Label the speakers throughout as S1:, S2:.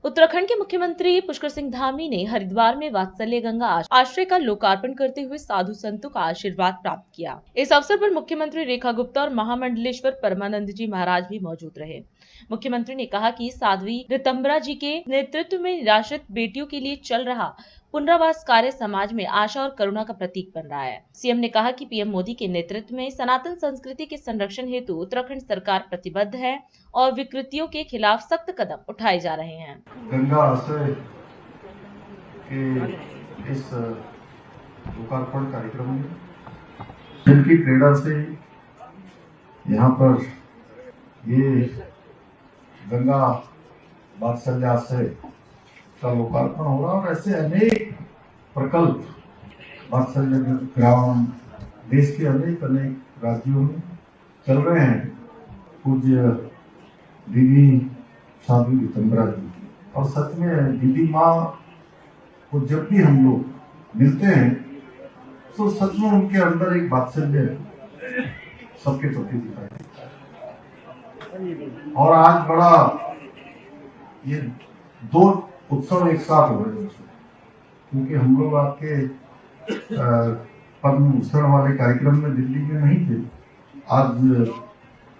S1: उत्तराखंड के मुख्यमंत्री पुष्कर सिंह धामी ने हरिद्वार में वात्सल्य गंगा आश्रय का लोकार्पण करते हुए साधु संतों का आशीर्वाद प्राप्त किया। इस अवसर पर मुख्यमंत्री रेखा गुप्ता और महामंडलेश्वर परमानंद जी महाराज भी मौजूद रहे। मुख्यमंत्री ने कहा कि साध्वी ऋतंबरा जी के नेतृत्व में निराश्रित बेटियों के लिए चल रहा पुनर्वास कार्य समाज में आशा और करुणा का प्रतीक बन रहा है। सीएम ने कहा कि पीएम मोदी के नेतृत्व में सनातन संस्कृति के संरक्षण हेतु उत्तराखंड सरकार प्रतिबद्ध है और विकृतियों के खिलाफ सख्त कदम उठाए जा रहे हैं।
S2: गंगा आश्रय के इस लोकार्पण कार्यक्रम में जिनकी प्रेरणा से यहाँ पर ये गंगा वात्सल्य आश्रय का लोकार्पण हो रहा और ऐसे अनेक प्रकल्प वात्सल्य ग्राम देश के अनेक राज्यों में चल रहे हैं। पूज्य दीदी साध्वी ऋतंबरा जी और सच में दीदी माँ को जब भी हम लोग मिलते हैं तो सच में उनके अंदर एक वात्सल्य सबके प्रति दिखाई देता है। और आज बड़ा ये दो उत्सव एक साथ हो रहे हैं क्योंकि हम लोग आपके पद्म भूषण वाले कार्यक्रम में दिल्ली में नहीं थे। आज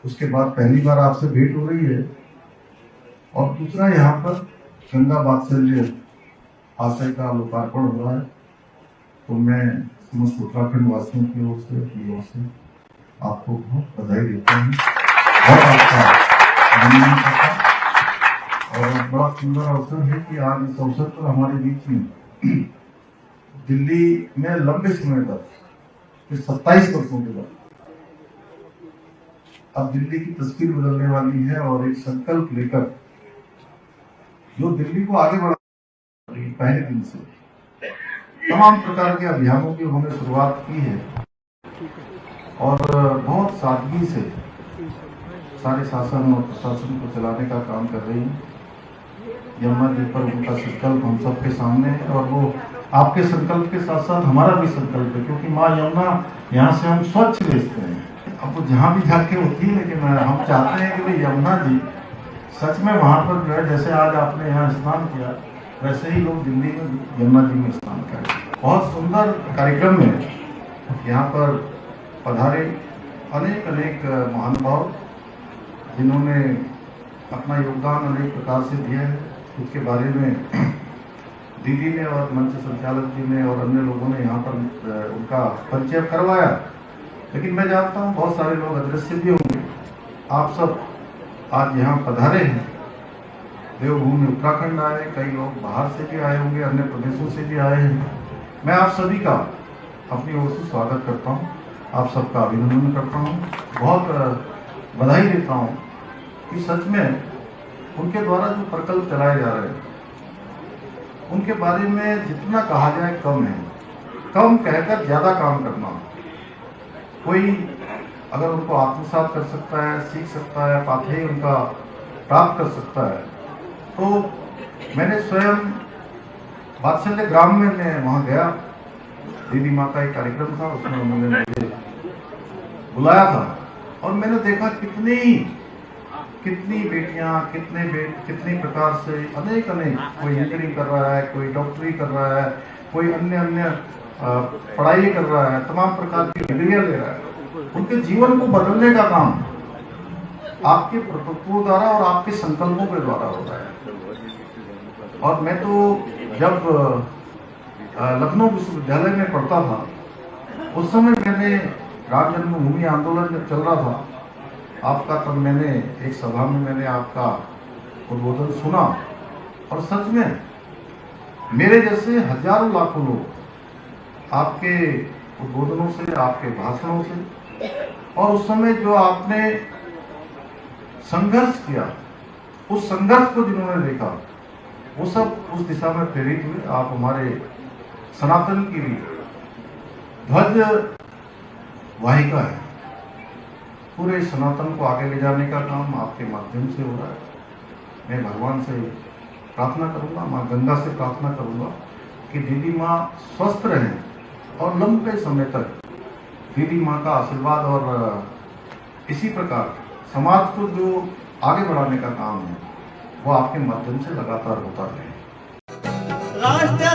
S2: उसके बाद पहली बार आपसे भेंट हो रही है और दूसरा यहाँ पर गंगा वात्सल्य आश्रय का लोकार्पण हो रहा है। तो मैं समस्त उत्तराखंड वासियों की ओर से अपनी ओर से आपको बहुत बधाई देता हूँ और आपका अभिनंदन करता हूँ। और बड़ा सुंदर अवसर है कि आज इस अवसर पर हमारे बीच में दिल्ली में लंबे समय तक 27 वर्षों के बाद अब दिल्ली की तस्वीर बदलने वाली है और एक संकल्प लेकर जो दिल्ली को आगे बढ़ा पहले दिन से तमाम प्रकार के अभियानों की उन्होंने शुरुआत की है और बहुत सादगी से सारे शासन और प्रशासन को चलाने का काम कर रही है। यमुना जी पर उनका संकल्प हम सबके सामने है और वो आपके संकल्प के साथ साथ हमारा भी संकल्प है क्योंकि माँ यमुना यहाँ से हम स्वच्छ भेजते हैं। अब वो जहाँ भी जाके होती है लेकिन हम चाहते हैं कि भाई यमुना जी सच में वहाँ पर जो है जैसे आज आपने यहाँ स्नान किया वैसे ही लोग दिल्ली में यमुना जी में स्नान करें। बहुत सुंदर कार्यक्रम में यहाँ पर पधारे अनेक महानुभाव जिन्होंने अपना योगदान अनेक प्रकार से दिया है। उसके बारे में दीदी ने और मंच संचालक जी ने और अन्य लोगों ने यहाँ पर उनका परिचय करवाया। लेकिन मैं जानता हूँ बहुत सारे लोग अदृश्य भी होंगे। आप सब आज यहाँ पधारे हैं। देवभूमि उत्तराखंड आए, कई लोग बाहर से भी आए होंगे, अन्य प्रदेशों से भी आए हैं। मैं आप सभी का अपनी ओर से स्वागत करता हूँ, आप सबका अभिनंदन करता हूँ, बहुत बधाई देता हूँ कि सच में उनके द्वारा जो प्रकल्प चलाए जा रहे हैं उनके बारे में जितना कहा जाए कम है। कम कहकर ज्यादा काम करना। कोई अगर उनको आत्मसात कर सकता है, सीख सकता है, पाथेय उनका प्राप्त कर सकता है। तो मैंने स्वयं वात्सल्य ग्राम में मैं वहां गया। दीदी माँ का एक कार्यक्रम था, उसमें उन्होंने मुझे बुलाया था और मैंने देखा कितनी बेटियां कितनी प्रकार से अनेक कोई इंजीनियरिंग कर रहा है, कोई डॉक्टरी कर रहा है, कोई अन्य पढ़ाई कर रहा है, तमाम प्रकार की डिग्रियां ले रहा है। उनके जीवन को बदलने का काम आपके प्रभुत्व द्वारा और आपके संकल्पों के द्वारा हो रहा है। और मैं तो जब लखनऊ विश्वविद्यालय में पढ़ता था उस समय मैंने राम जन्मभूमि आंदोलन जब चल रहा था आपका, तब मैंने एक सभा में मैंने आपका उद्बोधन सुना और सच में मेरे जैसे हजारों लाखों लोग आपके उद्बोधनों से, आपके भाषणों से और उस समय जो आपने संघर्ष किया, उस संघर्ष को जिन्होंने देखा वो सब उस दिशा में प्रेरित हुए। आप हमारे सनातन की ध्वज वाहिका है। पूरे सनातन को आगे ले जाने का काम आपके माध्यम से हो रहा है। मैं भगवान से प्रार्थना करूंगा, माँ गंगा से प्रार्थना करूंगा कि दीदी माँ स्वस्थ रहें और लंबे समय तक दीदी माँ का आशीर्वाद और इसी प्रकार समाज को जो आगे बढ़ाने का काम है वो आपके माध्यम से लगातार होता रहे।
S3: राष्ट्रीय